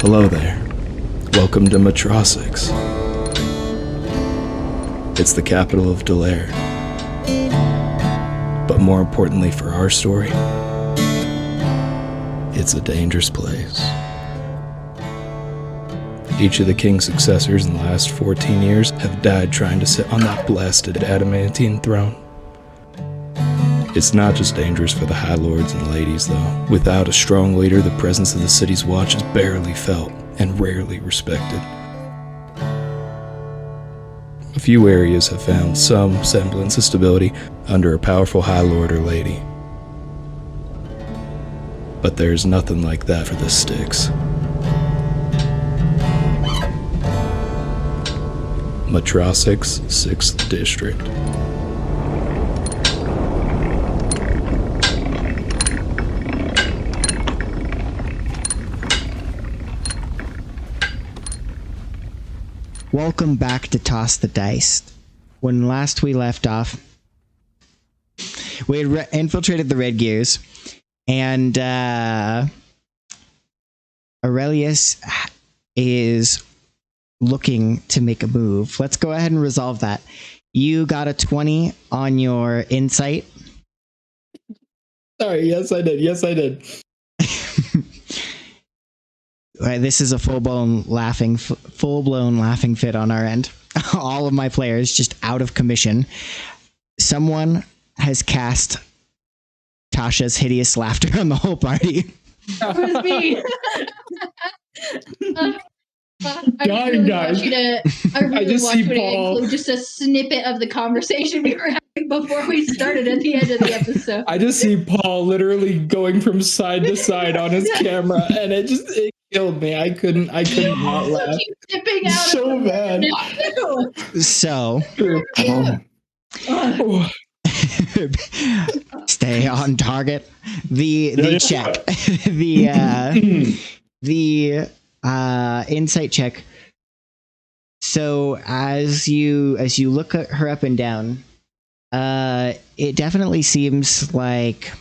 Hello there. Welcome to Matrosix. It's the capital of Delaire. But more importantly for our story, it's a dangerous place. Each of the king's successors in the last 14 years have died trying to sit on that blasted adamantine throne. It's not just dangerous for the high lords and ladies, though. Without a strong leader, the presence of the city's watch is barely felt and rarely respected. A few areas have found some semblance of stability under a powerful high lord or lady. But there's nothing like that for the Styx. Matrosix, 6th District. Welcome back to Toss the Dice. When last we left off, we had infiltrated the Red Gears, and Aurelius is looking to make a move. Let's go ahead and resolve that. You got a 20 on your insight. Sorry, yes I did. This is a full-blown laughing fit on our end. All of my players just out of commission. Someone has cast Tasha's hideous laughter on the whole party. It was me. I really want you to include just a snippet of the conversation we were having before we started at the end of the episode. I just see Paul literally going from side to side on his camera, and it killed me. I couldn't not laugh. Keep dipping out So bad. So, stay on target. The check, the insight check. So as you look at her up and down, it definitely seems like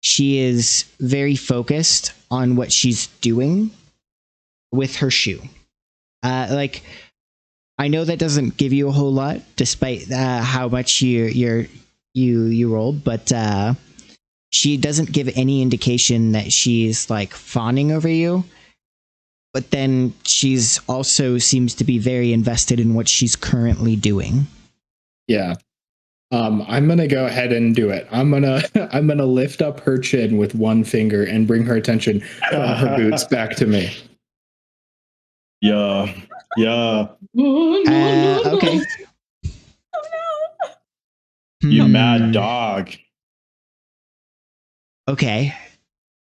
she is very focused on what she's doing with her shoe. Like, I know that doesn't give you a whole lot, despite how much you rolled, but she doesn't give any indication that she's like fawning over you. But then she's also seems to be very invested in what she's currently doing. Yeah. I'm gonna go ahead and do it. I'm gonna lift up her chin with one finger and bring her attention from her boots back to me. Yeah. Okay. You mad dog. Okay.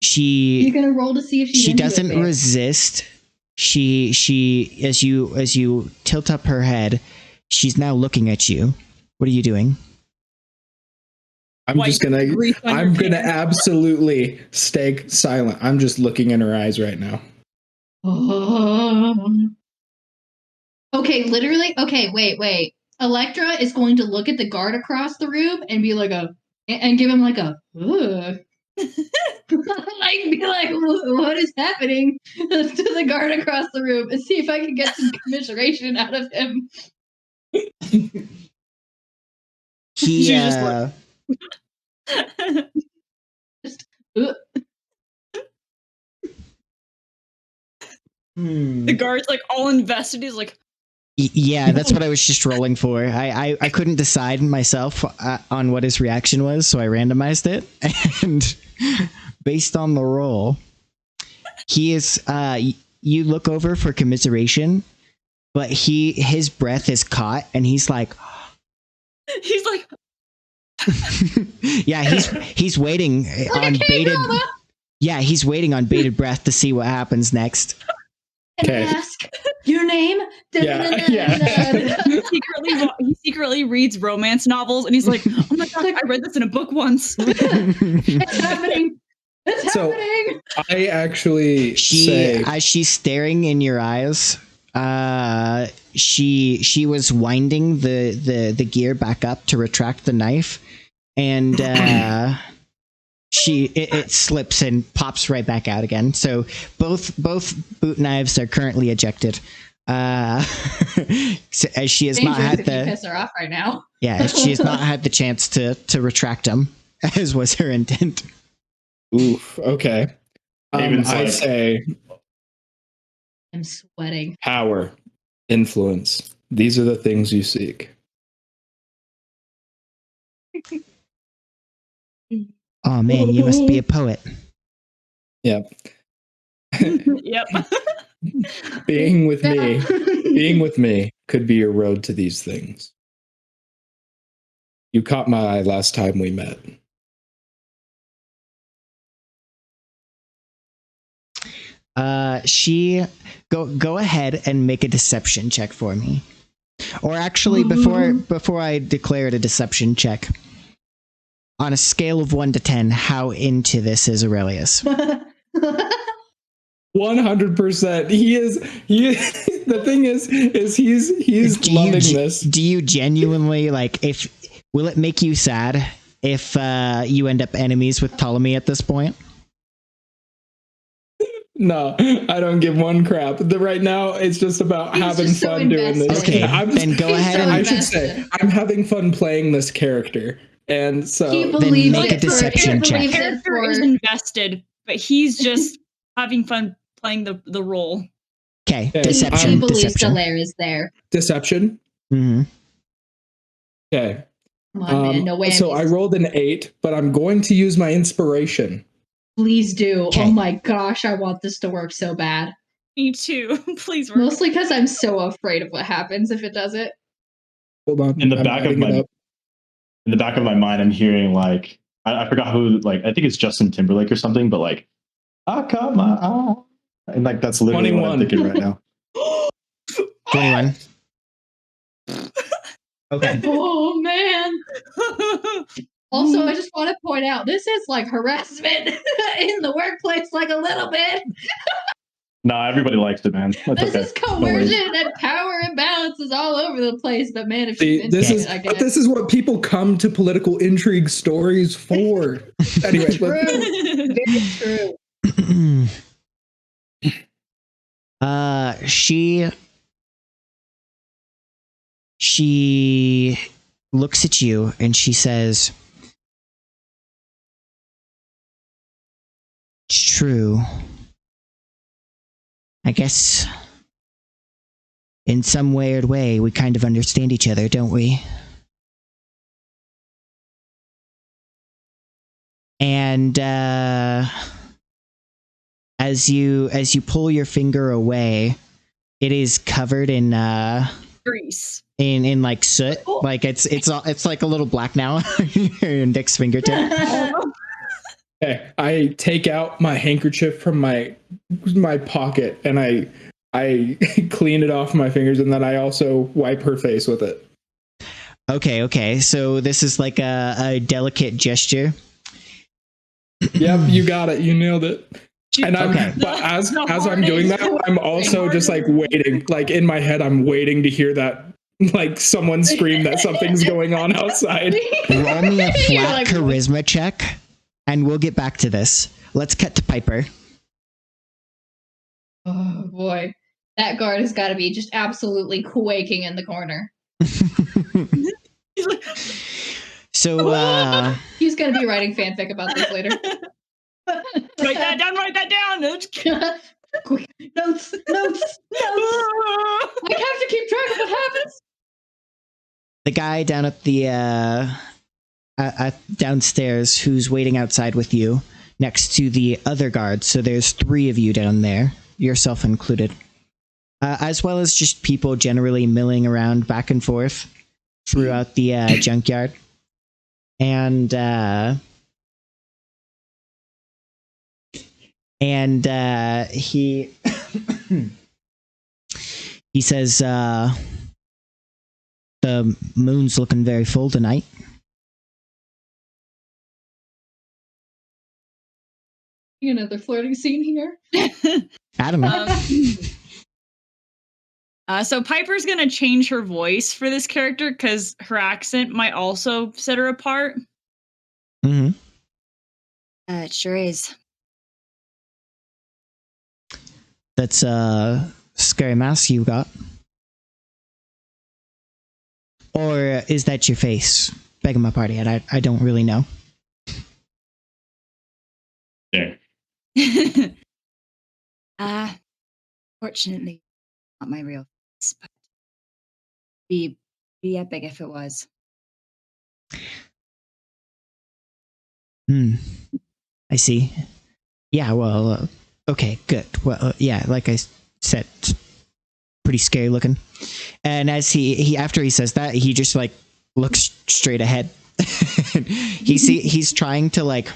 You're gonna roll to see if she doesn't resist. She as you tilt up her head, she's now looking at you. What are you doing? I'm gonna absolutely stay silent. I'm just looking in her eyes right now. Okay, literally. Okay, wait. Elektra is going to look at the guard across the room and be like and give him like a like be like, what is happening to the guard across the room, and see if I can get some commiseration out of him. He just like, The guard's like all invested. He's like, yeah, that's what I was just rolling for. I couldn't decide myself on what his reaction was, so I randomized it, and based on the roll, he is. You look over for commiseration, but his breath is caught, and he's like, yeah, he's waiting on bated. Yeah, he's waiting on bated breath to see what happens next. Okay. Ask your name. Yeah. He secretly reads romance novels, and he's like, "Oh my god, I read this in a book once." It's happening. It's happening. I actually as she's staring in your eyes, she was winding the gear back up to retract the knife, and it slips and pops right back out again. So both boot knives are currently ejected. So as she has not had the piss her off right now. Yeah, she has not had the chance to retract them, as was her intent. Oof. Okay. I say I'm sweating. power, influence. These are the things you seek. Oh man, you must be a poet. Yep. Yep. Being with me could be your road to these things. You caught my eye last time we met. She go ahead and make a deception check for me. Or actually, before I declare it a deception check, on a scale of 1 to 10, how into this is Aurelius? 100%. He is. The thing is he's loving this. Do you genuinely will it make you sad if you end up enemies with Ptolemy at this point? No, I don't give one crap. Right now, it's just about having fun doing this. Okay, then go ahead and I should say I'm having fun playing this character, and so then make a deception check. The character is invested, but he's just having fun playing the role. Okay, deception. He believes the lair is there. Deception. Mm-hmm. Okay. Come on, man, no way. So I rolled an 8, but I'm going to use my inspiration. Please do. Okay. Oh my gosh, I want this to work so bad. Me too. Please work. Mostly because I'm so afraid of what happens if it doesn't. Hold on. In the back of my mind, I'm hearing I forgot who, I think it's Justin Timberlake or something, but I caught my eye. And that's literally 21. what I'm thinking right now. 21. Okay. Oh man. Also, I just want to point out this is harassment in the workplace, a little bit. Nah, everybody likes it, man. That's This okay. is coercion and power imbalance is all over the place. But man, if this is what people come to political intrigue stories for. Anyway, very true. She looks at you and she says, "It's true. I guess in some weird way we kind of understand each other, don't we?" And as you pull your finger away, it is covered in Grease. In soot. It's like a little black now on your index fingertip. Okay, I take out my handkerchief from my pocket and I clean it off my fingers, and then I also wipe her face with it. Okay. So this is like a delicate gesture. Yep, you got it. You nailed it. And but as I'm doing that, I'm also just waiting. In my head, I'm waiting to hear that someone scream that something's going on outside. Roll me a flat charisma check, and we'll get back to this. Let's cut to Piper. Oh boy, that guard has got to be just absolutely quaking in the corner. So he's gonna be writing fanfic about this later. Write that down. Notes. I have to keep track of what happens. The guy down at the downstairs, who's waiting outside with you, next to the other guards. So there's 3 of you down there, yourself included, as well as just people generally milling around back and forth throughout the junkyard. And he he says, "The moon's looking very full tonight." Another flirting scene here. Adam. So Piper's gonna change her voice for this character because her accent might also set her apart. Mm-hmm. It sure is. That's a scary mask you got. Or is that your face? Begging my pardon, I don't really know. There. Fortunately, not my real face, but be epic if it was. I see. Yeah, well, okay, good. Well, yeah, like I said, pretty scary looking. And as he after he says that, he just like looks straight ahead. He's trying to like.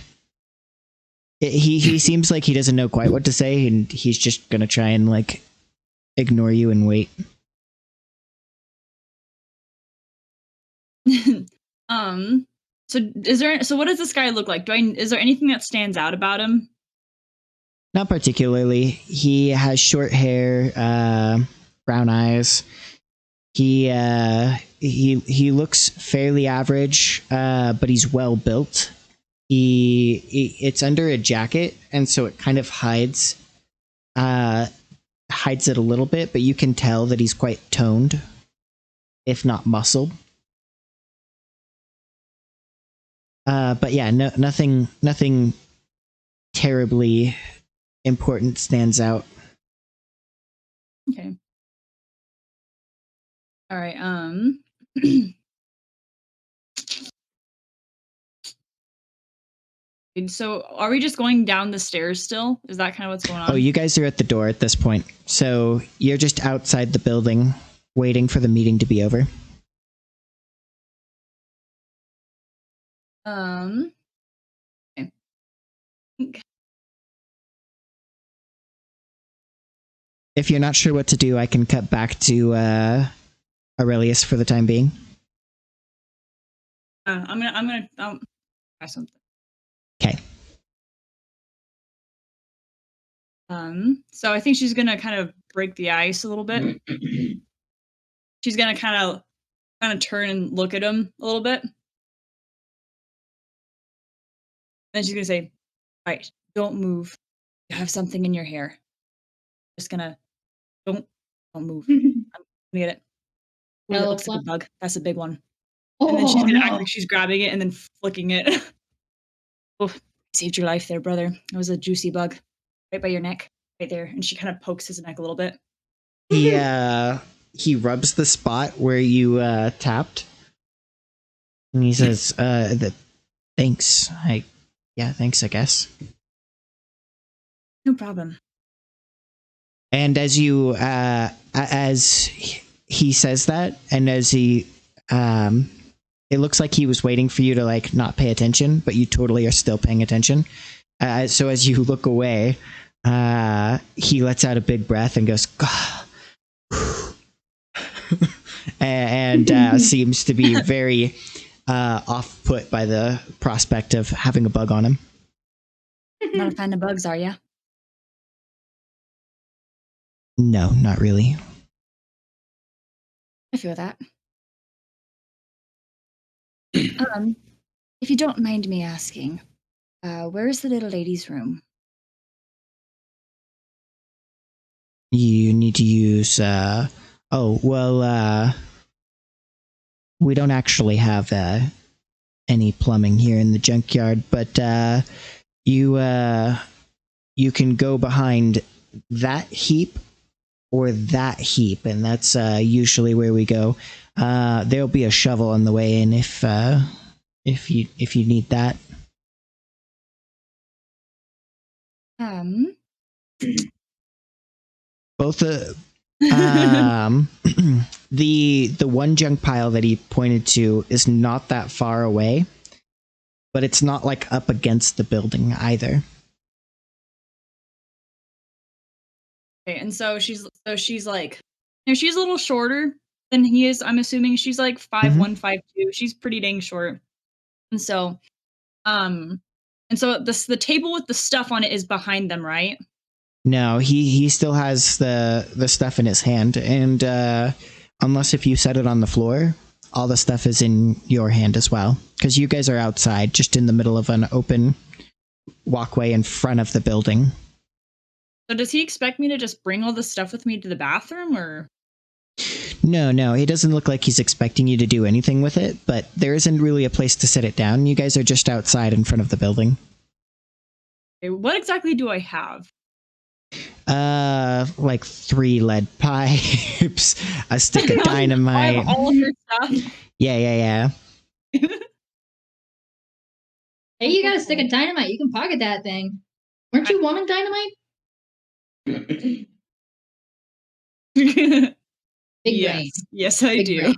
He seems like he doesn't know quite what to say, and he's just gonna try and like ignore you and wait. So what does this guy look like? Is there anything that stands out about him? Not particularly. He has short hair, brown eyes. He looks fairly average, but he's well built. It's under a jacket, and so it kind of hides it a little bit, but you can tell that he's quite toned, if not muscled. But yeah, nothing terribly important stands out. Okay. All right. So are we just going down the stairs still? Is that kind of what's going on? Oh, you guys are at the door at this point. So you're just outside the building waiting for the meeting to be over. Okay. If you're not sure what to do, I can cut back to Aurelius for the time being. I'm gonna try something. Okay. So I think she's gonna kind of break the ice a little bit. She's gonna kind of turn and look at him a little bit. Then she's gonna say, "Right, don't move. You have something in your hair. Just gonna don't move. I'm gonna get it. Oh, that looks like a bug. That's a big one." And then she's gonna act like she's grabbing it and then flicking it. Oh, saved your life there, brother. It was a juicy bug. Right by your neck. Right there. And she kind of pokes his neck a little bit. He rubs the spot where you tapped. And he says, thanks. Thanks, I guess. No problem. And as you as he says that, and as he it looks like he was waiting for you to like not pay attention, but you totally are still paying attention. So as you look away, he lets out a big breath and goes, and seems to be very off put by the prospect of having a bug on him. Not a fan of bugs, are you? No, not really. I feel that. If you don't mind me asking, where is the little lady's room? You need to use, we don't actually have any plumbing here in the junkyard, but you can go behind that heap or that heap, and that's usually where we go. There'll be a shovel on the way in if you need that. Both the one junk pile that he pointed to is not that far away, but it's not like up against the building either. Okay, and so she's like, she's a little shorter than he is. I'm assuming she's like 5'1", 5'2". She's pretty dang short, and so the table with the stuff on it is behind them, right? No, he still has the stuff in his hand, and unless if you set it on the floor, all the stuff is in your hand as well, because you guys are outside, just in the middle of an open walkway in front of the building. So does he expect me to just bring all this stuff with me to the bathroom, or? No, he doesn't look like he's expecting you to do anything with it, but there isn't really a place to set it down. You guys are just outside in front of the building. Okay, what exactly do I have? Like 3 lead pipes, a stick of dynamite. I have all of your stuff. Yeah. Hey, you got a stick of dynamite. You can pocket that thing. Weren't you wanting dynamite? Big brain. Yes, I Big do.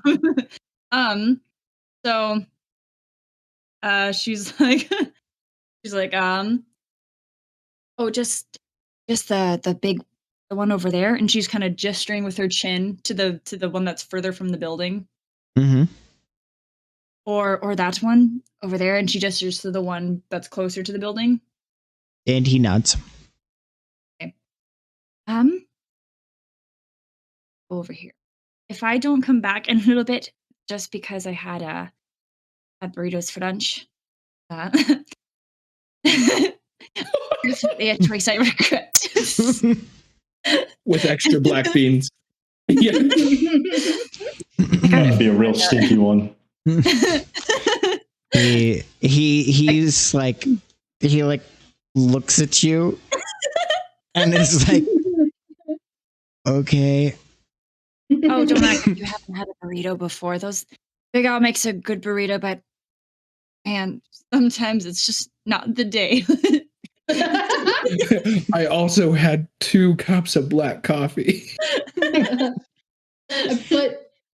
So, she's like, oh, just the one over there, and she's kind of gesturing with her chin to the one that's further from the building. Mm-hmm. Or that one over there, and she gestures to the one that's closer to the building. And he nods. Okay. Over here. If I don't come back in a little bit, just because I had burritos for lunch, definitely a choice I regret. With extra black beans. Yeah. That'd be a real stinky one. He's like, he like looks at you and is like, okay. Oh, don't act like you haven't had a burrito before. Big Al makes a good burrito, but man, sometimes it's just not the day. I also had 2 cups of black coffee.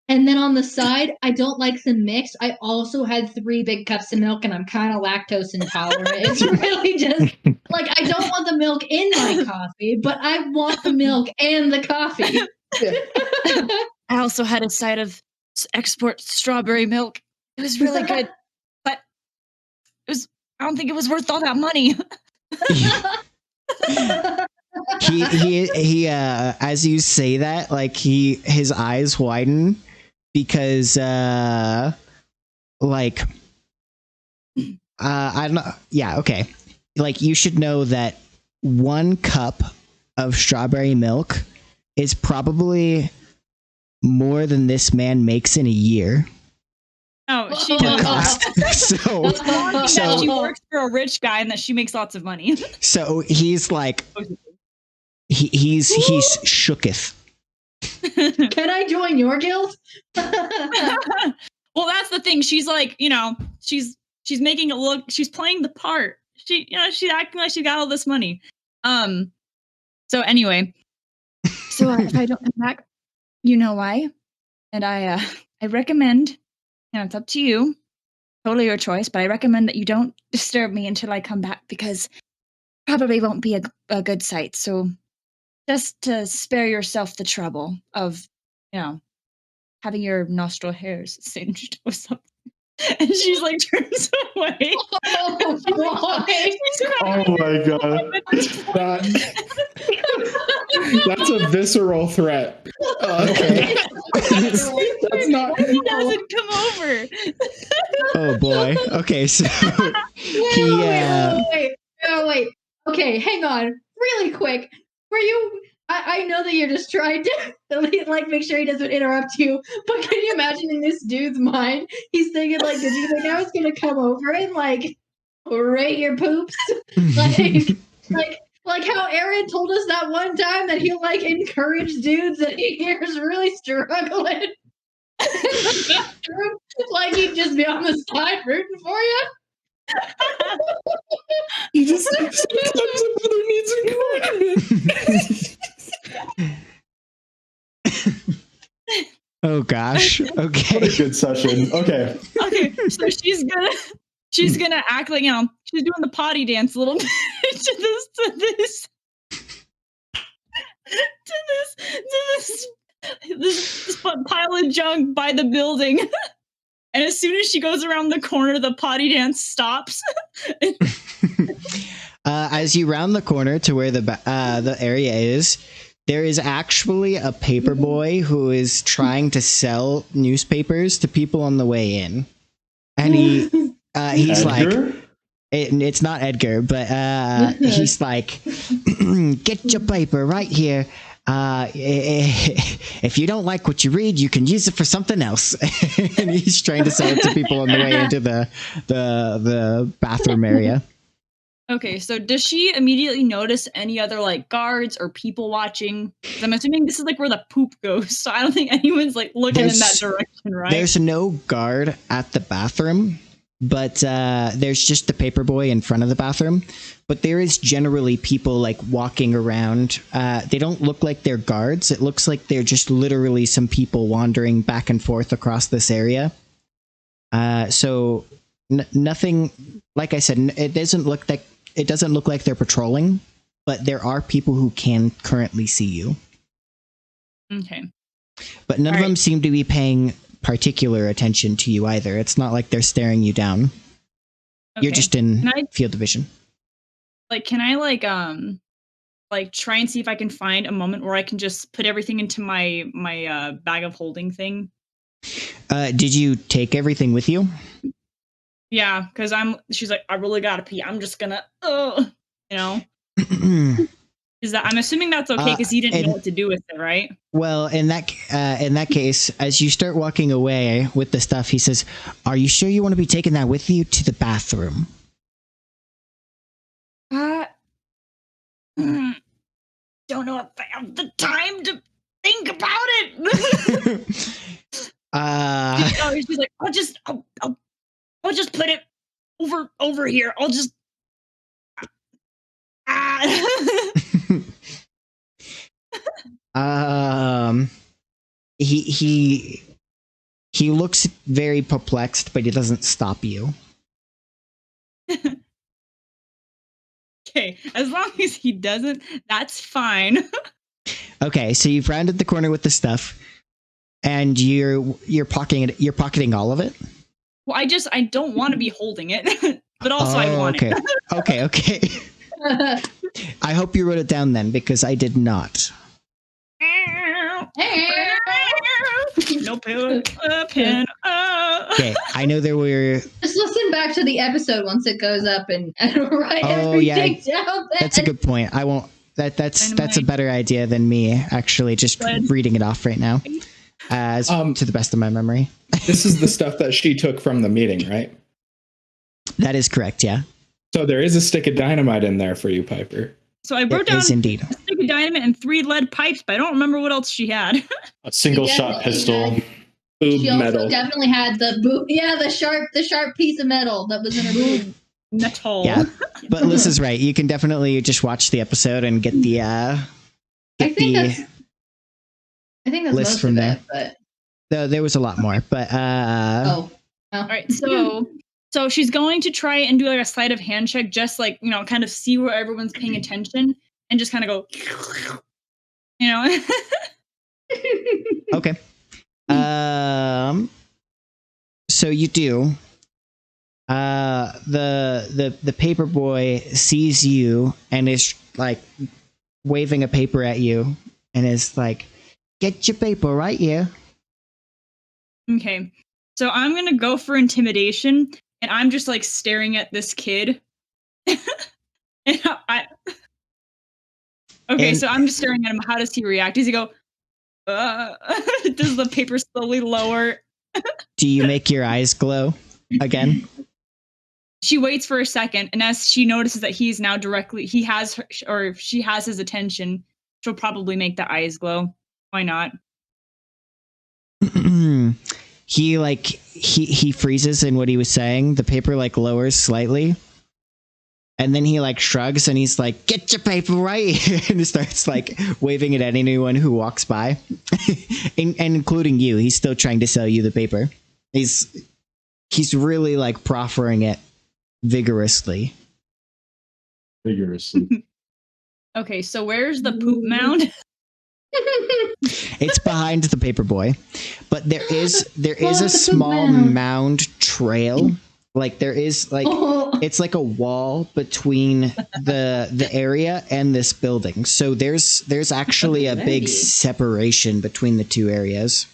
And then on the side, I don't like the mix. I also had 3 big cups of milk, and I'm kind of lactose intolerant. It's really just like I don't want the milk in my coffee, but I want the milk and the coffee. I also had a side of export strawberry milk. It was really good, but I don't think it was worth all that money. he as you say that, like his eyes widen because I don't know. Yeah, okay. Like, you should know that 1 cup of strawberry milk is probably more than this man makes in a year. Oh, she knows that. So she works for a rich guy and that she makes lots of money. So he's like, he's shooketh. Can I join your guild? Well, that's the thing. She's like, she's making it look. She's playing the part. She's acting like she got all this money. So anyway, if I don't come back, you know why, and I recommend. And it's up to you, totally your choice, but I recommend that you don't disturb me until I come back, because probably won't be a good sight. So just to spare yourself the trouble of, having your nostril hairs singed or something. And she's like turns away. Oh my god. That's a visceral threat. Okay. That's not. He doesn't come over. Oh boy. Okay, so wait. Okay, hang on, really quick. Were you? I know that you're just trying to like make sure he doesn't interrupt you, but can you imagine in this dude's mind, he's thinking like, did you think I was gonna come over and like rate your poops, like how Aaron told us that one time that he'll like encourage dudes that he hears really struggling. Like he'd just be on the side rooting for you. He just sometimes a brother needs encouragement. Oh gosh. Okay. What a good session. Okay. Okay, so she's gonna act like, she's doing the potty dance a little bit to this pile of junk by the building. And as soon as she goes around the corner, the potty dance stops. As you round the corner to where the area is, there is actually a paper boy who is trying to sell newspapers to people on the way in, and he's Edgar? like, It's not Edgar, but he's like, get your paper right here. If you don't like what you read, you can use it for something else. And he's trying to sell it to people on the way into the bathroom area. Okay, so does she immediately notice any other like guards or people watching? 'Cause I'm assuming this is like where the poop goes, so I don't think anyone's like looking in that direction, right? There's no guard at the bathroom, but there's just the paper boy in front of the bathroom. But there is generally people like walking around. They don't look like they're guards. It looks like they're just literally some people wandering back and forth across this area. So nothing, like I said, it doesn't look like they're patrolling, but there are people who can currently see you. Okay. But none of them seem to be paying particular attention to you either. It's not like they're staring you down. Okay. You're just in field of vision. Like, can I like try and see if I can find a moment where I can just put everything into my bag of holding thing? Did you take everything with you? Yeah, because she's like, I really gotta pee. I'm just gonna, you know. Is that? I'm assuming that's okay because he didn't know what to do with it, right? Well, in that case, as you start walking away with the stuff, he says, "Are you sure you want to be taking that with you to the bathroom?" Don't know if I have the time to think about it. She's like, I'll just put it over here. I'll just. He looks very perplexed, but he doesn't stop you. Okay, as long as he doesn't, that's fine. Okay, so you've rounded the corner with the stuff, and you're pocketing all of it. Well, I don't want to be holding it, but also I want it. Okay. I hope you wrote it down then, because I did not. No pen. Okay, I know there were. Just listen back to the episode once it goes up and write everything down. Then. That's a good point. I won't. That's a better idea than me actually just reading it off right now, to the best of my memory. This is the stuff that she took from the meeting, right? That is correct. Yeah. So there is a stick of dynamite in there for you, Piper. So I wrote down indeed a stick of dynamite and 3 lead pipes, but I don't remember what else she had. A single shot pistol. She also metal. definitely had the sharp piece of metal that was in her boob. Metal. Yeah, but Liz is right. You can definitely just watch the episode and get the I think that's list most from of there. it, but there was a lot more, but All right, so she's going to try and do like a sleight of hand check, just like, you know, kind of see where everyone's paying attention and just kind of go, you know. Okay. So you do. The paper boy sees you and is like waving a paper at you and is like, "Get your paper right here." Okay. So I'm gonna go for intimidation, and I'm just like staring at this kid. So I'm just staring at him. How does he react? Does he go, does the paper slowly lower? Do you make your eyes glow again? She waits for a second, and as she notices that she has his attention, she'll probably make the eyes glow. Why not? He freezes in what he was saying. The paper like lowers slightly. And then he like shrugs and he's like, "Get your paper right here," and he starts like waving it at anyone who walks by, and including you. He's still trying to sell you the paper. He's really like proffering it vigorously. Okay, so where's the poop mound? It's behind the paper boy, but there is a small mound trail. Like there is like it's like a wall between the area and this building. So there's actually a big separation between the two areas.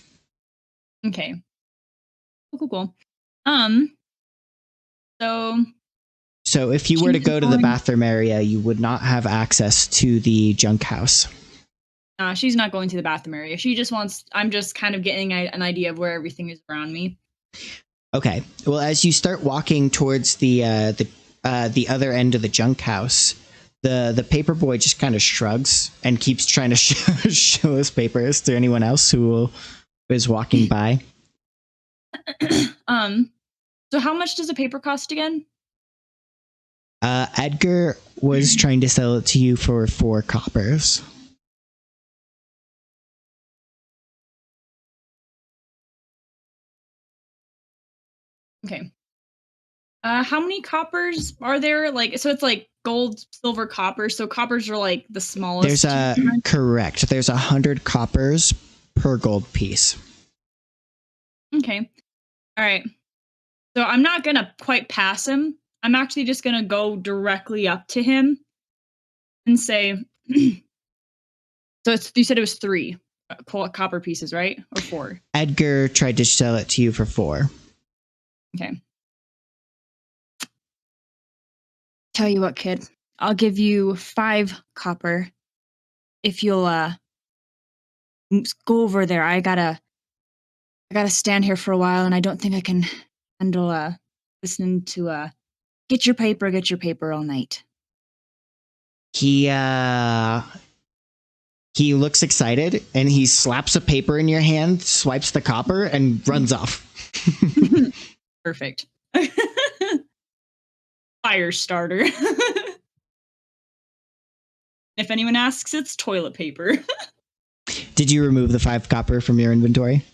Okay. Cool. So if you were to go to the bathroom area, you would not have access to the junk house. She's not going to the bathroom area. She just wants. I'm just kind of getting an idea of where everything is around me. Okay. Well, as you start walking towards the other end of the junk house, the paper boy just kind of shrugs and keeps trying to show his papers to anyone else who is walking by. So how much does a paper cost again? Edgar was trying to sell it to you for 4 coppers. Okay. How many coppers are there? Like, so it's like gold, silver, copper. So coppers are like the smallest. Correct. There's 100 coppers per gold piece. Okay. All right. So I'm not gonna quite pass him. I'm actually just gonna go directly up to him and say, so you said it was 3 copper pieces, right? Or 4? Edgar tried to sell it to you for 4. Okay. Tell you what, kid. I'll give you 5 copper if you'll go over there. I gotta stand here for a while, and I don't think I can handle listening to get your paper all night. He looks excited and he slaps a paper in your hand, swipes the copper, and runs off. Perfect. Fire starter. If anyone asks, it's toilet paper. Did you remove the 5 copper from your inventory?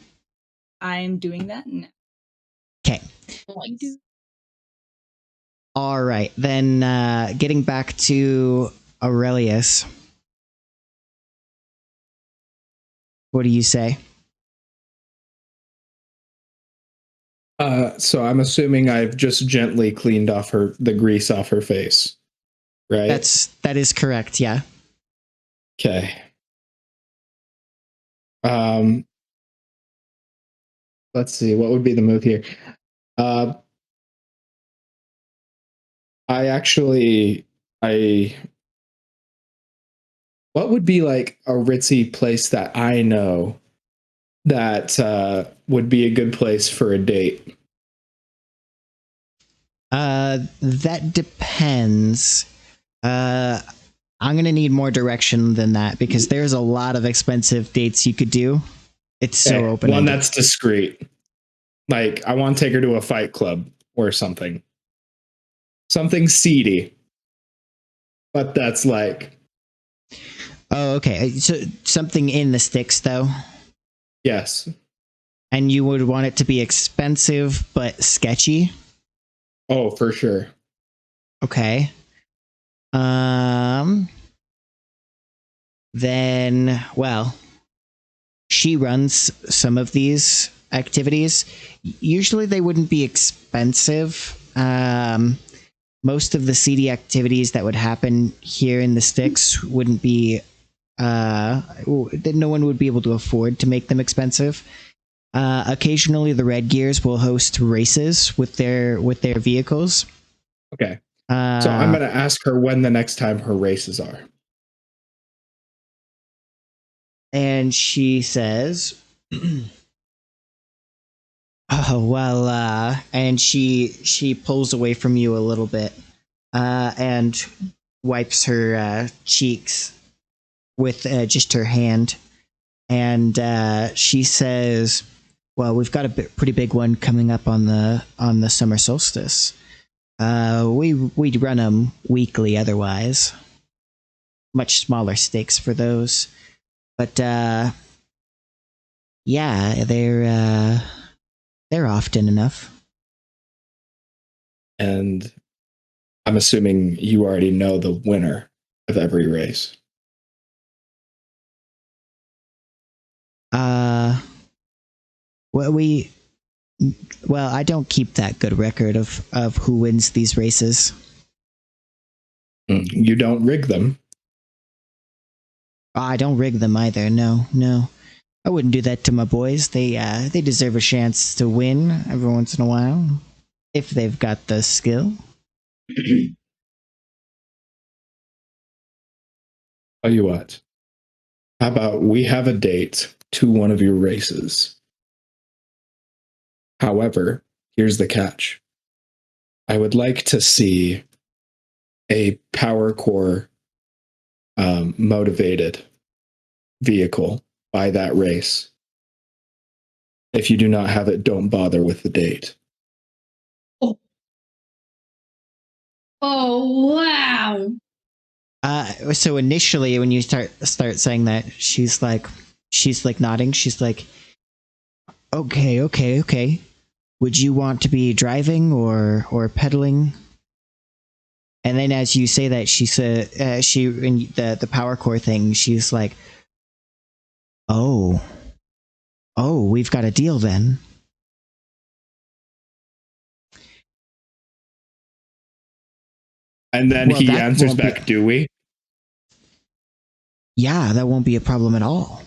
I'm doing that now. Okay. All right, then getting back to Aurelius. What do you say? So I'm assuming I've just gently cleaned off the grease off her face, right? That is correct, yeah. Okay. Let's see, what would be the move here? What would be like a ritzy place that I know that would be a good place for a date? That depends. I'm gonna need more direction than that because there's a lot of expensive dates you could do. It's so open. One that's discreet. Like I want to take her to a fight club or something. Something seedy. But that's like... Oh, okay. So something in the sticks, though? Yes. And you would want it to be expensive, but sketchy? Oh, for sure. Okay. Then, well, she runs some of these activities. Usually they wouldn't be expensive. Most of the seedy activities that would happen here in the sticks wouldn't be no one would be able to afford to make them expensive. Occasionally the Red Gears will host races with their vehicles. Okay. So I'm going to ask her when the next time her races are. And she says, oh, well, and she pulls away from you a little bit, and wipes her cheeks with just her hand. And she says, well, we've got a pretty big one coming up on the summer solstice. We'd run them weekly otherwise. Much smaller stakes for those. But yeah, they're often enough. And I'm assuming you already know the winner of every race. Well, I don't keep that good record of who wins these races. You don't rig them. I don't rig them either. No. I wouldn't do that to my boys. They deserve a chance to win every once in a while if they've got the skill. Tell you what. How about we have a date to one of your races? However, here's the catch. I would like to see a power core motivated vehicle by that race. If you do not have it, don't bother with the date. Oh wow. So initially, when you start saying that, she's like nodding. She's like, okay. Would you want to be driving or pedaling? And then as you say that, she said, in the power core thing, she's like, oh, we've got a deal then. And then he answers back, do we? Yeah, that won't be a problem at all.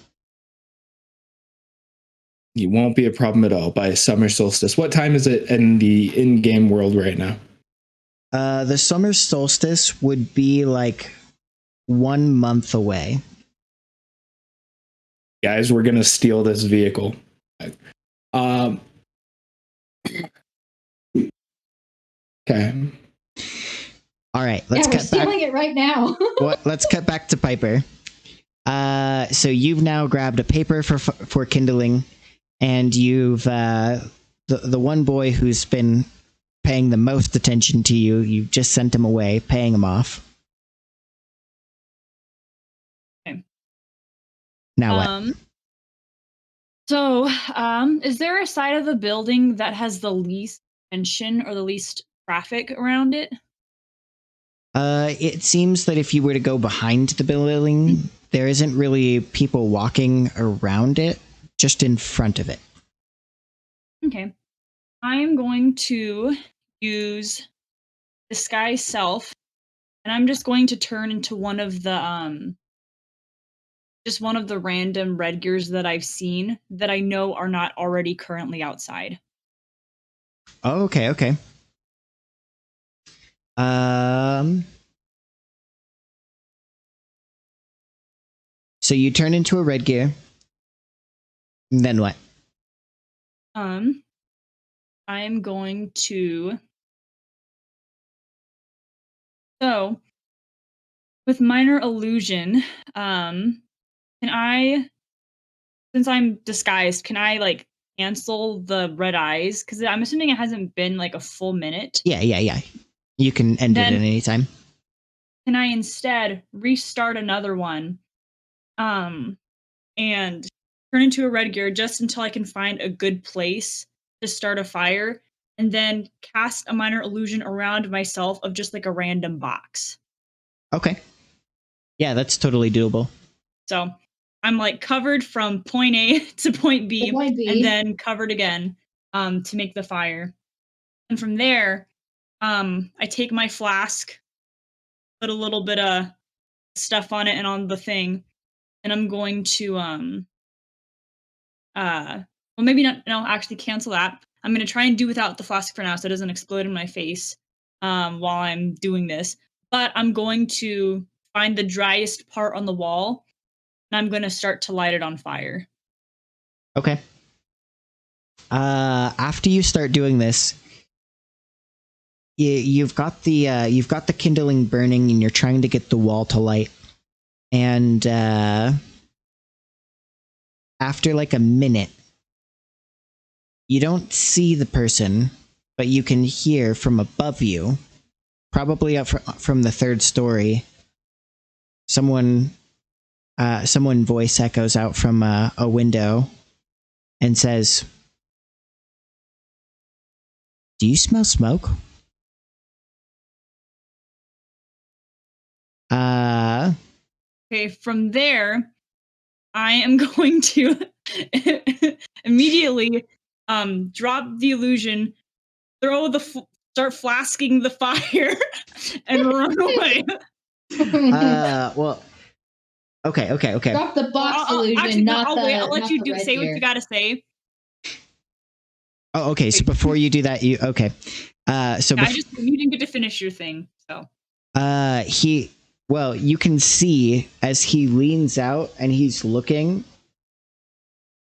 It won't be a problem at all by summer solstice. What time is it in the in-game world right now? The summer solstice would be like 1 month away. Guys, we're gonna steal this vehicle. Okay. All right, let's we're stealing it right now. Let's cut back to Piper. So you've now grabbed a paper for kindling, and you've the one boy who's been paying the most attention to you. You've just sent him away, paying him off. Okay. Now what? So, is there a side of the building that has the least tension or the least traffic around it? It seems that if you were to go behind the building, there isn't really people walking around it, just in front of it. Okay. I'm going to use disguise self, and I'm just going to turn into one of the just one of the random red gears that I've seen that I know are not already currently outside. Oh, okay. So you turn into a red gear. And then what? I'm going to. So, with minor illusion, can I, since I'm disguised, can I like cancel the red eyes? Because I'm assuming it hasn't been like a full minute. Yeah. You can end it at any time. Can I instead restart another one, and turn into a red gear just until I can find a good place to start a fire, and then cast a minor illusion around myself of just like a random box? Okay. Yeah, that's totally doable. So I'm like covered from point A to point B, and then covered again to make the fire. And from there, I take my flask, put a little bit of stuff on it and on the thing, and I'm going to well, maybe not. No, actually, cancel that. I'm going to try and do without the flask for now, so it doesn't explode in my face while I'm doing this. But I'm going to find the driest part on the wall, and I'm going to start to light it on fire. Okay. After you start doing this, you've got the kindling burning, and you're trying to get the wall to light. And after like a minute, you don't see the person, but you can hear from above you, probably up from the third story, someone voice echoes out from a window and says, "Do you smell smoke?" Okay, from there, I am going to immediately drop the illusion, start flasking the fire, and run away. Well, okay. Drop the box illusion, I'll let you say what you gotta say. Oh, okay. So before you do that, you okay. You didn't get to finish your thing, so. Well, you can see as he leans out and he's looking,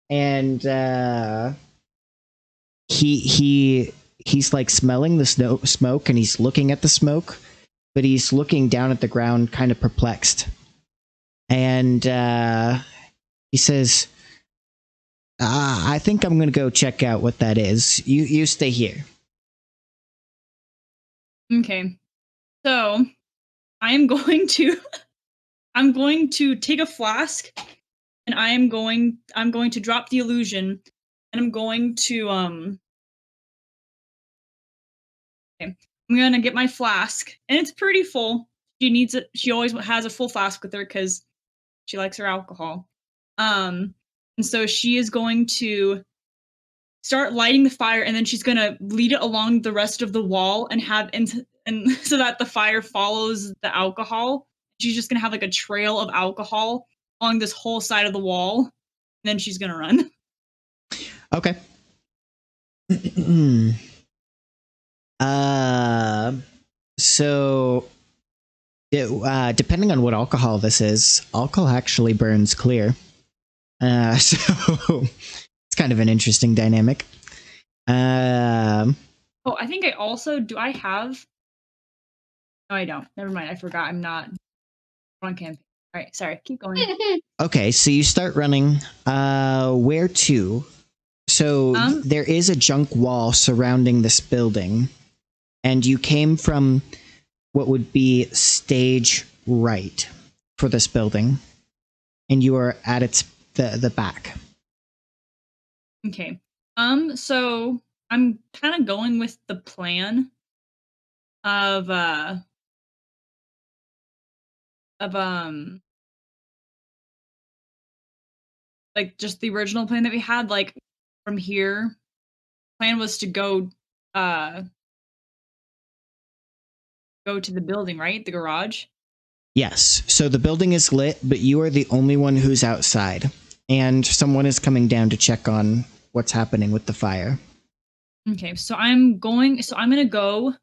and he's like smelling the smoke, and he's looking at the smoke, but he's looking down at the ground, kind of perplexed. And he says, I think I'm gonna go check out what that is. You stay here. Okay. So I'm going to take a flask, and I'm going to drop the illusion, and I'm going to okay. I'm gonna get my flask, and it's pretty full. She needs it. She always has a full flask with her because she likes her alcohol. And so she is going to start lighting the fire, and then she's gonna lead it along the rest of the wall and so that the fire follows the alcohol. She's just gonna have like a trail of alcohol along this whole side of the wall, and then she's gonna run. Okay. So depending on what alcohol this is, alcohol actually burns clear. So it's kind of an interesting dynamic. Oh, I think I also do. I have. No, I don't. Never mind. I forgot. I'm not on campaign. All right. Sorry. Keep going. Okay, so you start running. Where to? So there is a junk wall surrounding this building, and you came from what would be stage right for this building, and you are at the back. Okay. So I'm kind of going with the plan of like just the original plan that we had, like from here. Plan was to go to the building, right? The garage. Yes. So the building is lit, but you are the only one who's outside, and someone is coming down to check on what's happening with the fire. Okay, so I'm gonna go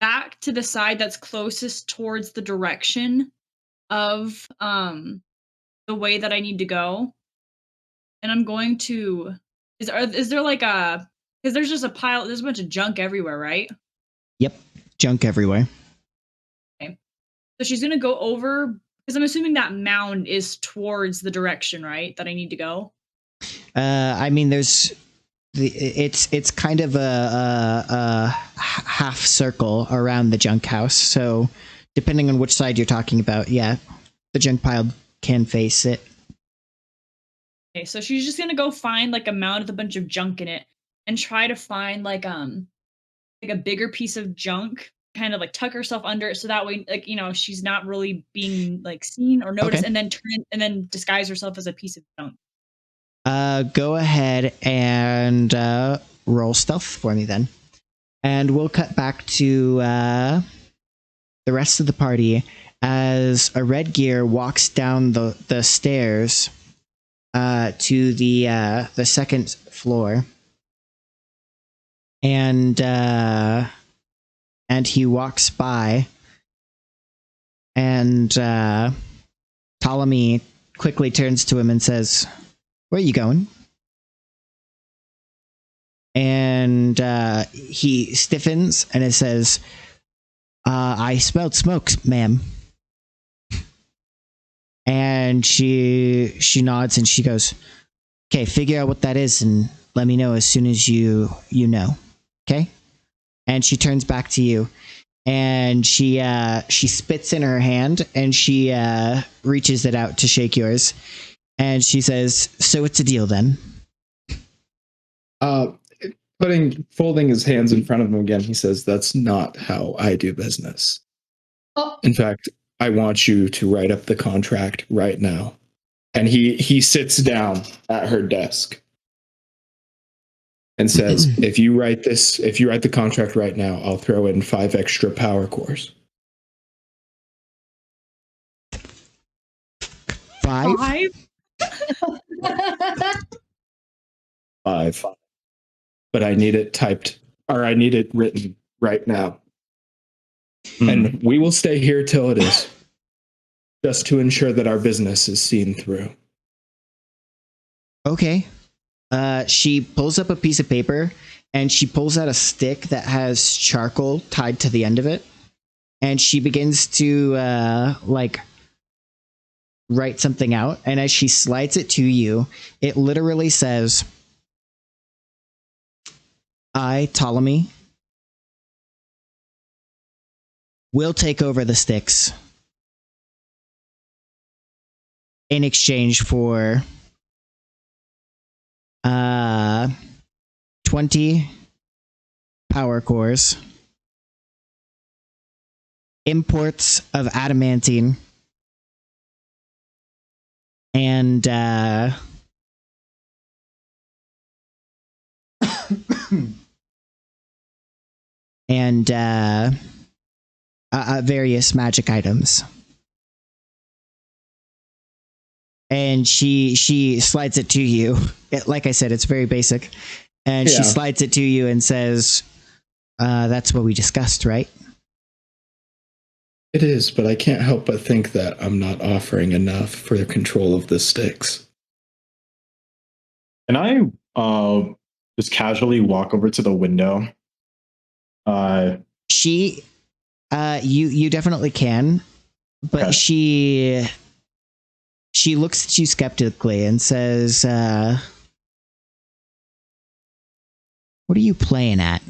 back to the side that's closest towards the direction of the way that I need to go. And I'm going to is there like a because there's just there's a bunch of junk everywhere, right? Yep. Junk everywhere. Okay. So she's gonna go over because I'm assuming that mound is towards the direction, right? That I need to go. I mean, it's kind of a half circle around the junk house. So depending on which side you're talking about, yeah, the junk pile can face it. Okay, so she's just gonna go find like a mound with a bunch of junk in it and try to find like a bigger piece of junk, kind of like tuck herself under it so that way, like, she's not really being like seen or noticed, Okay. and then disguise herself as a piece of junk. Go ahead and roll stealth for me then. And we'll cut back to the rest of the party as a red gear walks down the stairs to the second floor. And he walks by, and Ptolemy quickly turns to him and says, "Where are you going?" And he stiffens and it says, "I smelled smoke, ma'am." And she nods and she goes, "Okay, figure out what that is and let me know as soon as you know." Okay? And she turns back to you, and she spits in her hand, and she reaches it out to shake yours, and she says, "So it's a deal then." Folding his hands in front of him again, he says, "That's not how I do business. Oh. In fact, I want you to write up the contract right now." And he sits down at her desk and says, if you write the contract right now, I'll throw in 5 extra power cores. 5? 5. But I need it typed, or I need it written right now. And we will stay here till it is, just to ensure that our business is seen through. Okay. She pulls up a piece of paper and she pulls out a stick that has charcoal tied to the end of it. And she begins to write something out. And as she slides it to you, it literally says, I, Ptolemy, will take over the sticks in exchange for 20 power cores, imports of adamantine, and various magic items. And she slides it to you. Like I said, it's very basic. And she slides it to you and says, that's what we discussed, right? It is, but I can't help but think that I'm not offering enough for the control of the sticks. Can I just casually walk over to the window? You definitely can, but okay. She looks at you skeptically and says, what are you playing at?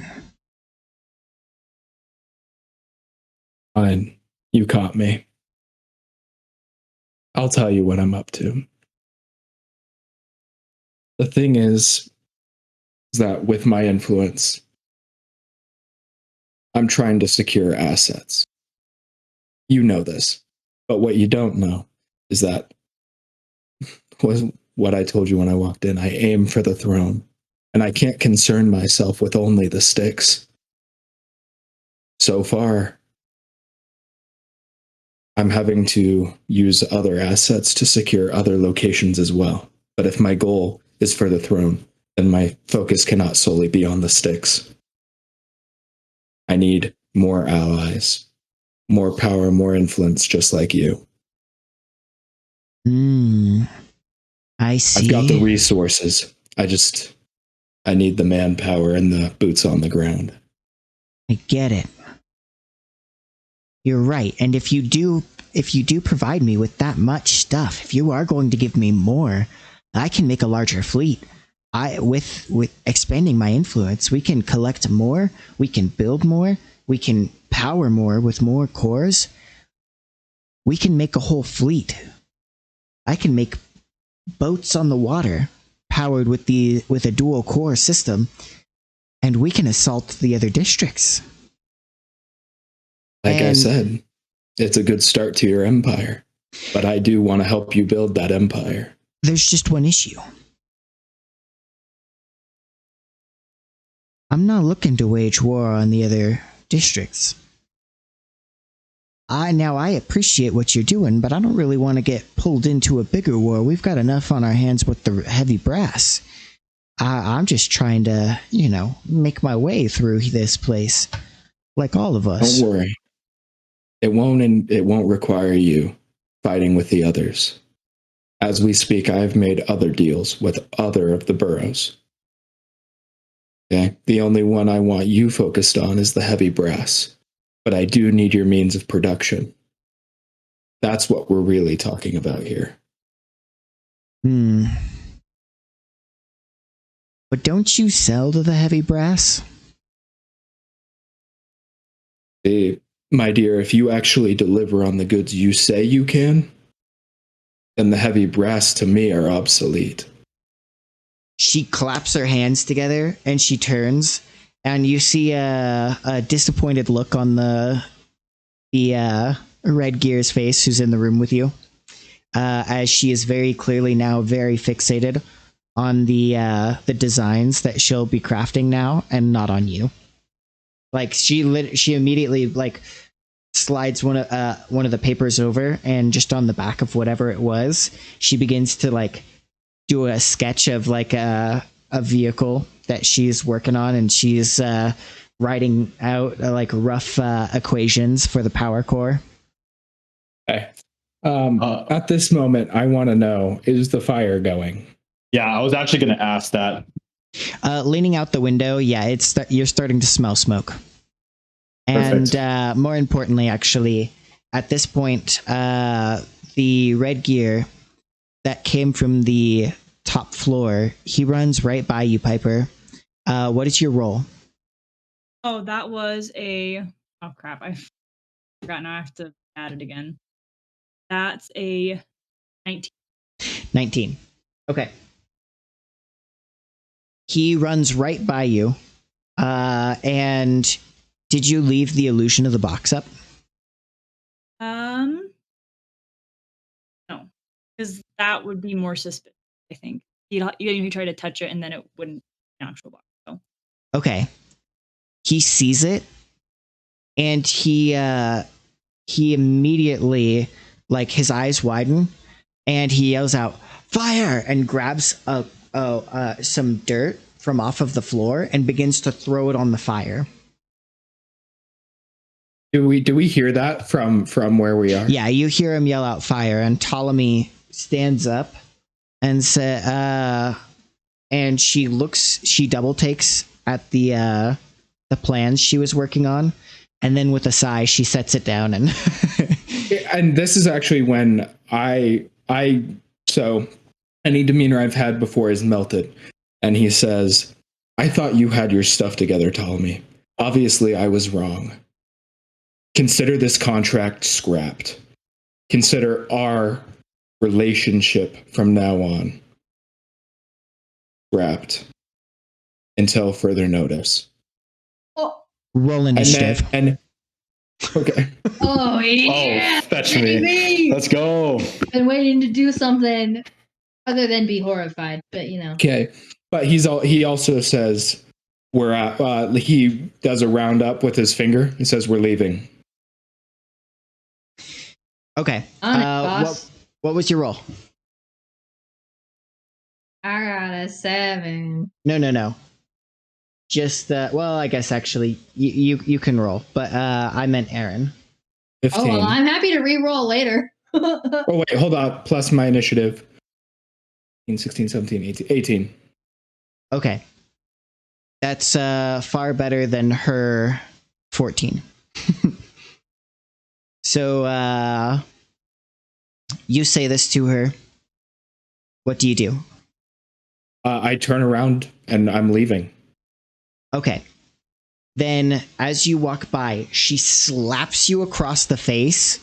Fine. You caught me. I'll tell you what I'm up to. The thing is that with my influence, I'm trying to secure assets. You know this, but what you don't know is that was what I told you when I walked in. I aim for the throne, and I can't concern myself with only the sticks. So far, I'm having to use other assets to secure other locations as well. But if my goal is for the throne, then my focus cannot solely be on the sticks. I need more allies, more power, more influence, just like you. I see. I've got the resources. I need the manpower and the boots on the ground. I get it. You're right. And if you do provide me with that much stuff, if you are going to give me more, I can make a larger fleet. With expanding my influence, we can collect more, we can build more, we can power more with more cores. We can make a whole fleet. I can make boats on the water powered with a dual core system, and we can assault the other districts. Like I said, it's a good start to your empire, but I do want to help you build that empire. There's just one issue. I'm not looking to wage war on the other districts. I appreciate what you're doing, but I don't really want to get pulled into a bigger war. We've got enough on our hands with the heavy brass. I'm just trying to, make my way through this place, like all of us. Don't worry. It won't require you fighting with the others. As we speak, I have made other deals with other of the boroughs. Okay? The only one I want you focused on is the heavy brass. But I do need your means of production. That's what we're really talking about here. But don't you sell to the heavy brass? My dear, if you actually deliver on the goods you say you can, then the heavy brass to me are obsolete. She claps her hands together and she turns, and you see a disappointed look on the Red Gear's face, who's in the room with you, as she is very clearly now very fixated on the designs that she'll be crafting now, and not on you. Like she immediately slides one of the papers over, and just on the back of whatever it was, she begins to do a sketch of a vehicle that she's working on, and she's writing out like rough equations for the power core. Okay. At this moment, I want to know, is the fire going? Yeah, I was actually going to ask that. Leaning out the window, yeah, you're starting to smell smoke. And more importantly, actually, at this point, the red gear that came from the top floor, he runs right by you, Piper. What is your roll? Oh, that was a... Oh, crap. I forgot. Now I have to add it again. That's a 19. 19. Okay. He runs right by you. And did you leave the illusion of the box up? No. Because that would be more suspicious, I think. You'd try to touch it and then it wouldn't be an actual box. So. Okay. He sees it and he immediately, like, his eyes widen and he yells out, "Fire!" and grabs some dirt from off of the floor and begins to throw it on the fire. Do we hear that from where we are? Yeah, you hear him yell out fire, and Ptolemy stands up and and she double takes at the plans she was working on, and then with a sigh she sets it down and and this is actually when so any demeanor I've had before is melted, and he says, "I thought you had your stuff together, Ptolemy. Obviously I was wrong. Consider this contract scrapped. Consider our relationship from now on scrapped until further notice." Oh, roll initiative. Okay. Oh, yeah. Oh, fetch me. Let's go. Been waiting to do something other than be horrified, but you know. Okay, but he also says we're at. He does a roundup with his finger and says we're leaving. Okay. On it, boss. What was your roll? I got a 7. No. Just well, I guess actually you can roll, but I meant Aaron. 15. Oh, well, I'm happy to re-roll later. Oh wait, hold on. Plus my initiative. 16, 17, 18. Okay. That's far better than her 14. So you say this to her. What do you do? I turn around and I'm leaving. Okay. Then as you walk by, she slaps you across the face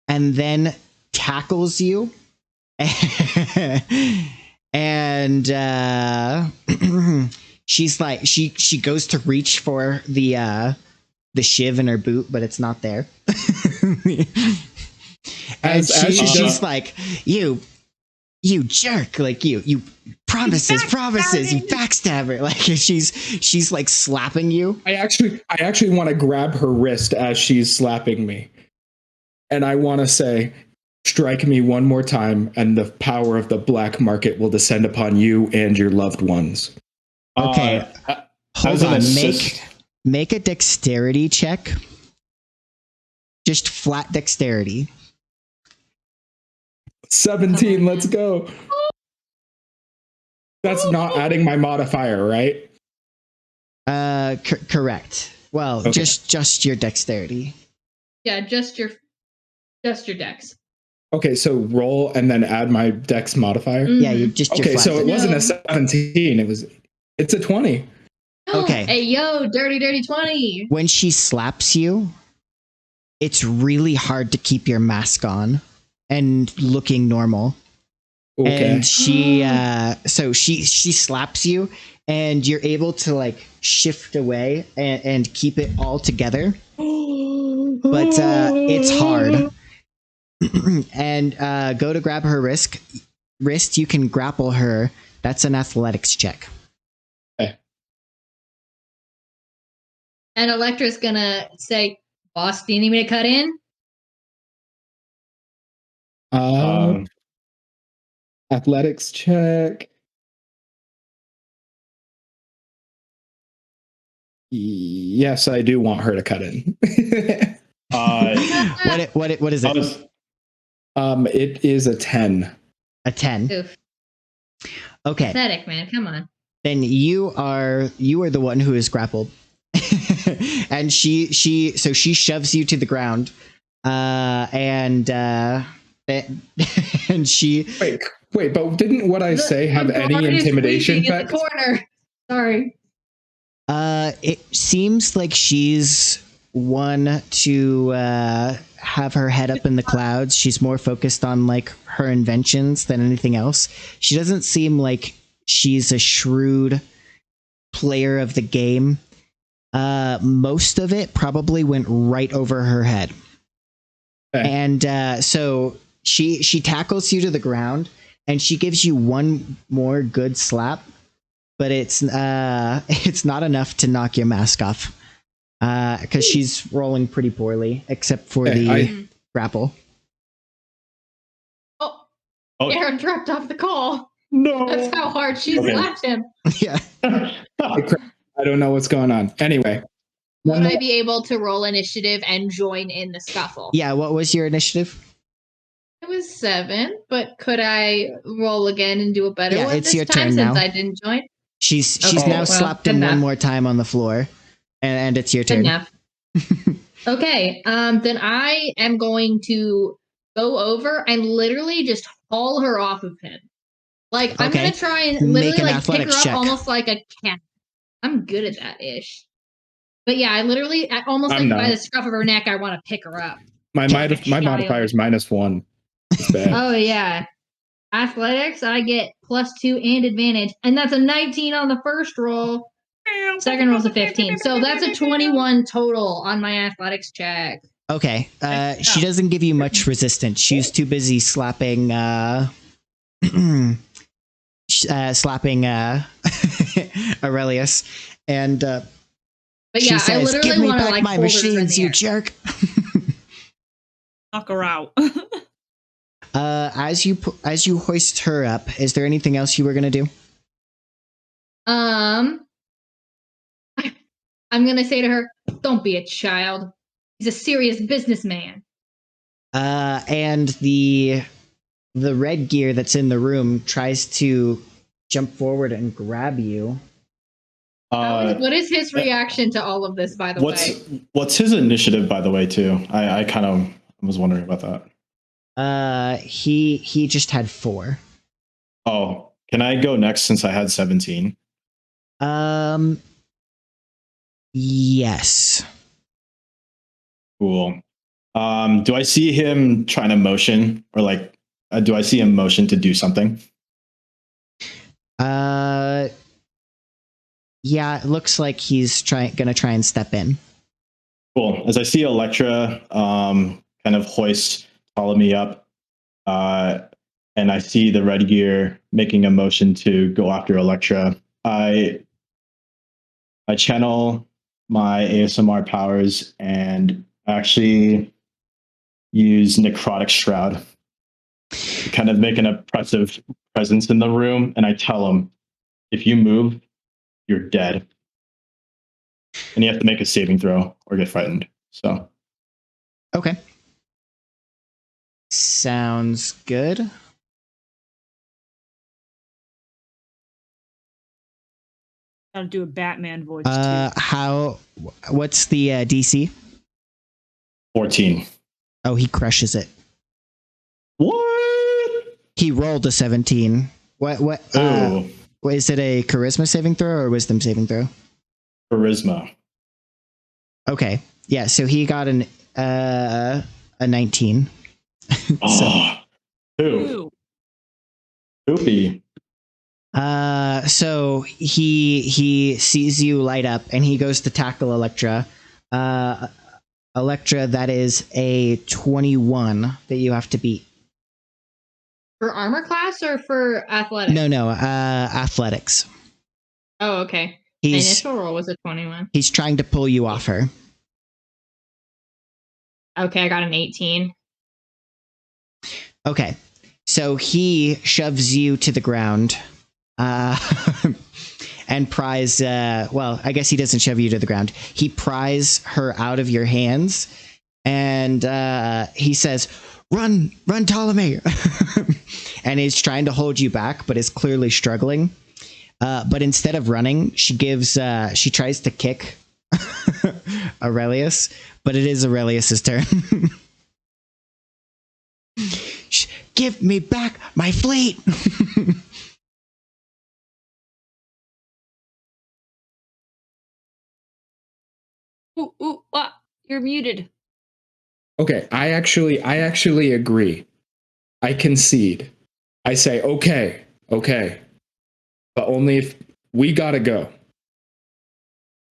and then tackles you. And she's like she goes to reach for the shiv in her boot, but it's not there. And she's like, you jerk, like you promises, you backstabber. Like she's like slapping you. I actually want to grab her wrist as she's slapping me, and I want to say, "Strike me one more time, and the power of the black market will descend upon you and your loved ones." Okay, hold on. Make a dexterity check. Just flat dexterity. 17. Let's go. That's not adding my modifier, right? Correct. Well, okay. just your dexterity. Yeah, just your dex. Okay, so roll and then add my dex modifier. Mm-hmm. Yeah, you just. Okay, so it wasn't a 17. It's a 20. Okay. Hey, yo, dirty 20. When she slaps you, it's really hard to keep your mask on and looking normal. Okay. And she slaps you, and you're able to like shift away and keep it all together. But it's hard. And go to grab her wrist. You can grapple her. That's an athletics check. Okay. And Elektra's gonna say, "Boss, do you need me to cut in?" Athletics check. Yes, I do want her to cut in. What is it? It is a 10. A 10. Oof. Okay. Pathetic, man. Come on. Then you are the one who is grappled. And she shoves you to the ground. And she Wait, but didn't what I say have any intimidation in the effect? corner. Sorry. It seems like she's one to have her head up in the clouds. She's more focused on like her inventions than anything else. She doesn't seem like she's a shrewd player of the game. Most of it probably went right over her head. Okay. And so she tackles you to the ground and she gives you one more good slap, but it's not enough to knock your mask off. Because she's rolling pretty poorly, except for the grapple. Oh, Aaron dropped off the call. No, that's how hard she slapped him. Yeah, I don't know what's going on. Anyway, would I be able to roll initiative and join in the scuffle? Yeah, what was your initiative? It was 7, but could I roll again and do a better one it's this your time turn since now. I didn't join? She's now slapped him one more time on the floor, and it's your turn. Enough. Okay, then I am going to go over and literally just haul her off of him. Like, I'm going to try and literally like pick her up almost like a cat. I'm good at that ish. But yeah, I almost like by the scruff of her neck, I want to pick her up. My modifier is -1. It's bad. Oh yeah. Athletics, I get +2 and advantage. And that's a 19 on the first roll. Second roll's a 15. So that's a 21 total on my athletics check. Okay. She doesn't give you much resistance. She's too busy slapping Aurelius. And but yeah, she says, I literally "Give me want to back like my machines, you jerk." Knock her out. As you hoist her up, is there anything else you were gonna do? I'm gonna say to her, "Don't be a child. He's a serious businessman." And the red gear that's in the room tries to jump forward and grab you. What is his reaction to all of this, by the way? What's his initiative, by the way, too? I kind of was wondering about that. He just had 4. Oh, can I go next since I had 17? Yes. Cool. Do I see him trying to motion, or like, do I see him motion to do something? Yeah, it looks like he's gonna try and step in. Cool. As I see Elektra kind of hoist Ptolemy up, and I see the red gear making a motion to go after Elektra, I channel my ASMR powers and actually use Necrotic Shroud to kind of make an oppressive presence in the room, and I tell him, if you move, you're dead. And you have to make a saving throw or get frightened. So. Okay. Sounds good. Gotta do a Batman voice too. What's the DC? 14. Oh, he crushes it. What? He rolled a 17. What? Is it a charisma saving throw or a wisdom saving throw? Charisma. Okay. Yeah, so he got a 19. Who? Poopy. So he sees you light up and he goes to tackle Elektra. Elektra, that is a 21 that you have to beat. For armor class or for athletics? No, athletics. Oh, okay. My initial roll was a 21. He's trying to pull you off her. Okay, I got an 18. Okay, so he shoves you to the ground. and pries. Well, I guess he doesn't shove you to the ground. He pries her out of your hands, and he says, "Run, run, Ptolemy!" And he's trying to hold you back, but is clearly struggling. But instead of running, she tries to kick Aurelius, but it is Aurelius's turn. Give me back my fleet! Ooh, you're muted. Okay, I actually agree. I concede. I say, okay, but only if we gotta go.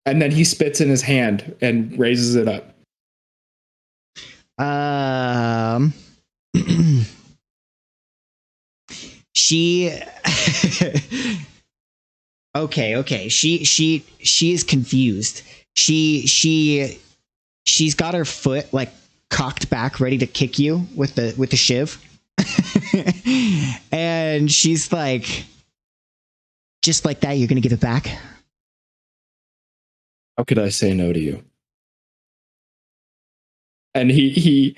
And then he spits in his hand and raises it up. She okay. She is confused. She's got her foot like cocked back, ready to kick you with the shiv. And she's like, just like that, you're gonna give it back? How could I say no to you? And he's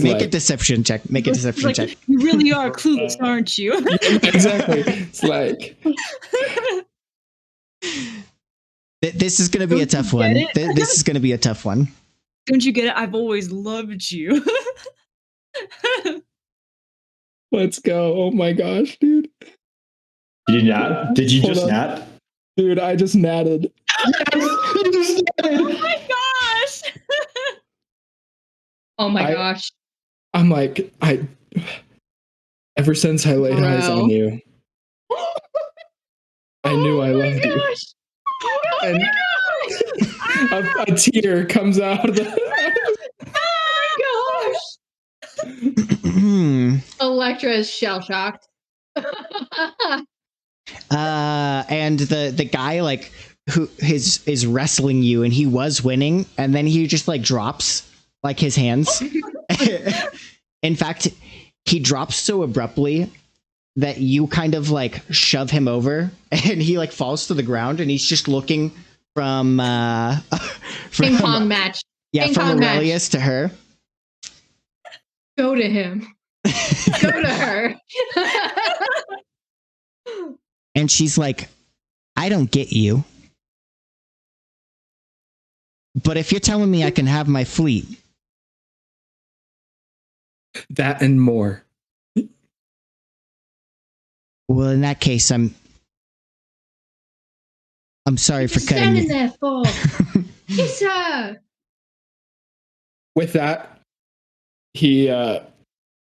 make like, a deception check. Make a deception check. You really are clueless, aren't you? Exactly. It's like, this is going to be a tough one. This is going to be a tough one. Don't you get it? I've always loved you. let's go. Oh my gosh, dude. Did you nat? Did you just nat? Dude, I just natted. Oh my gosh. Oh my gosh. I'm like, ever since I laid eyes on you, I knew I loved you. And a tear comes out of the... Oh my gosh. Elektra is shell-shocked. And the guy like who is wrestling you, and he was winning, and then he just like drops like his hands. In fact, he drops so abruptly that you kind of like shove him over, and he like falls to the ground, and he's just looking from ping pong match. Yeah, from Aurelius to her. Go to him. Go to her. And she's like, I don't get you. But if you're telling me I can have my fleet. That and more. Well, in that case, I'm sorry for cutting you. There for? Kiss her. With that, he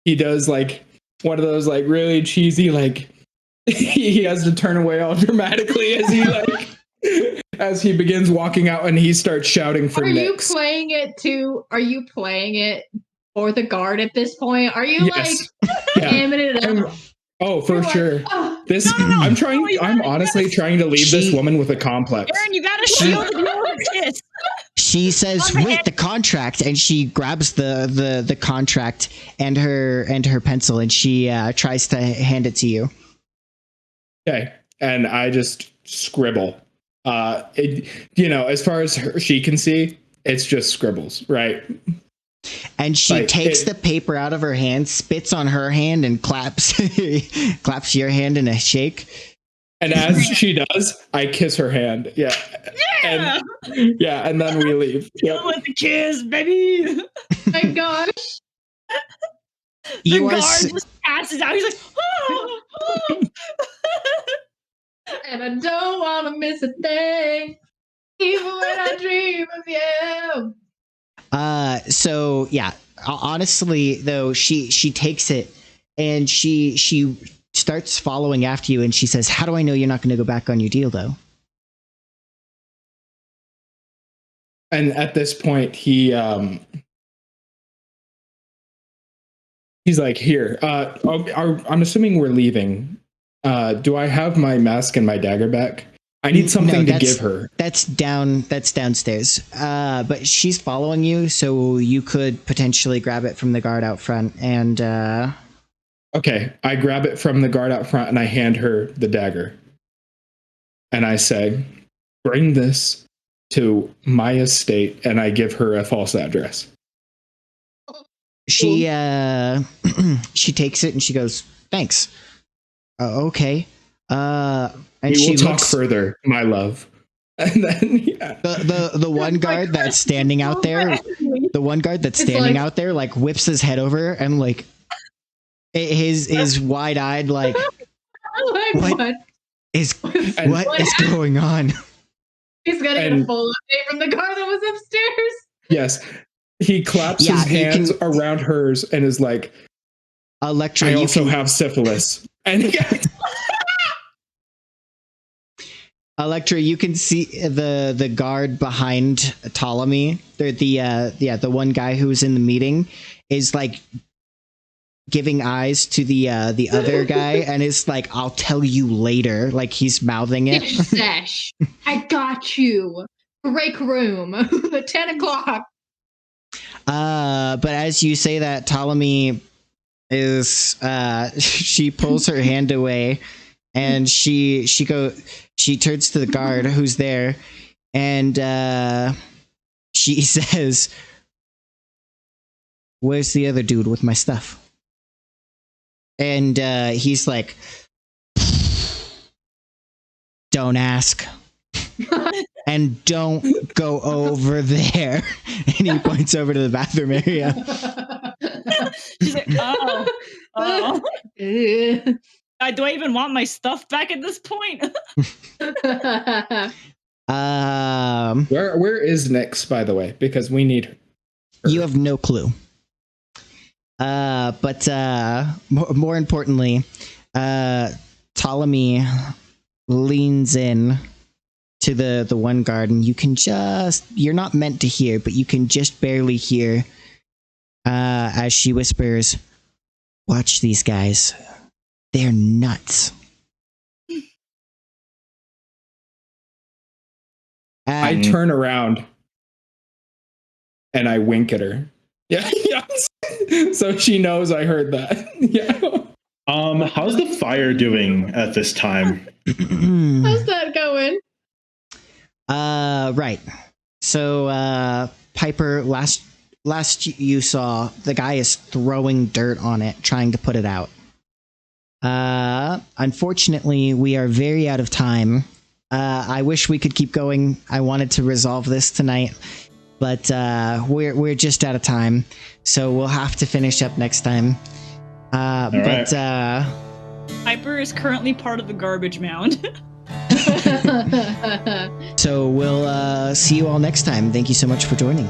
does like one of those like really cheesy like he has to turn away all dramatically as he like as he begins walking out, and he starts shouting for Nix. Are you playing it for the guard at this point? Are you like amming it up? Oh, for sure. This I'm honestly trying to leave this woman with a complex. Aaron, you gotta shield your kiss. She says, "Wait, the contract," and she grabs the contract and her pencil, and she tries to hand it to you. Okay, and I just scribble. As far as she can see, it's just scribbles, right? And she takes the paper out of her hand, spits on her hand, and claps your hand in a shake. And as she does, I kiss her hand. Yeah. And then we leave. Yep. With the kiss, baby. My gosh. The guard just passes out. He's like, oh. And I don't want to miss a thing, even when I dream of you. So yeah, honestly though, she takes it and she starts following after you, and she says, "How do I know you're not going to go back on your deal though?" And at this point, he's like, "Here, I'm assuming we're leaving. Do I have my mask and my dagger back? I need something to give her." That's downstairs. But she's following you, so you could potentially grab it from the guard out front. And okay, I grab it from the guard out front and I hand her the dagger. and I say, bring this to my estate, and I give her a false address. She she takes it and she goes, thanks. Okay. And We she will talk looks, further, my love. And then the one guard that's standing out there, out there, like whips his head over and like his wide eyed like, what is going on? He's gonna get a full update from the guard that was upstairs. Yes, he claps his hands around hers and is like, Elektra, I also have syphilis. And Elektra, you can see the guard behind Ptolemy. The one guy who was in the meeting is like giving eyes to the other guy and is like, I'll tell you later. Like he's mouthing it. Sesh, I got you. Break room. 10 o'clock. But as you say that, Ptolemy is she pulls her hand away and she turns to the guard who's there and she says, where's the other dude with my stuff? And he's like, don't ask. And don't go over there. And he points over to the bathroom area. She's like, oh. Do I even want my stuff back at this point? Where is Nyx, by the way? Because we need her. You have no clue. But more importantly, Ptolemy leans in to the one guard, and you're not meant to hear, but you can just barely hear as she whispers, watch these guys. They're nuts. I turn around and I wink at her. Yeah. So she knows I heard that. Yeah. How's the fire doing at this time? How's that going? Right. So, Piper, last you saw, the guy is throwing dirt on it, trying to put it out. Unfortunately, we are very out of time. I wish we could keep going. I wanted to resolve this tonight, but we're just out of time, so we'll have to finish up next time. Piper is currently part of the garbage mound. So we'll see you all next time. Thank you so much for joining.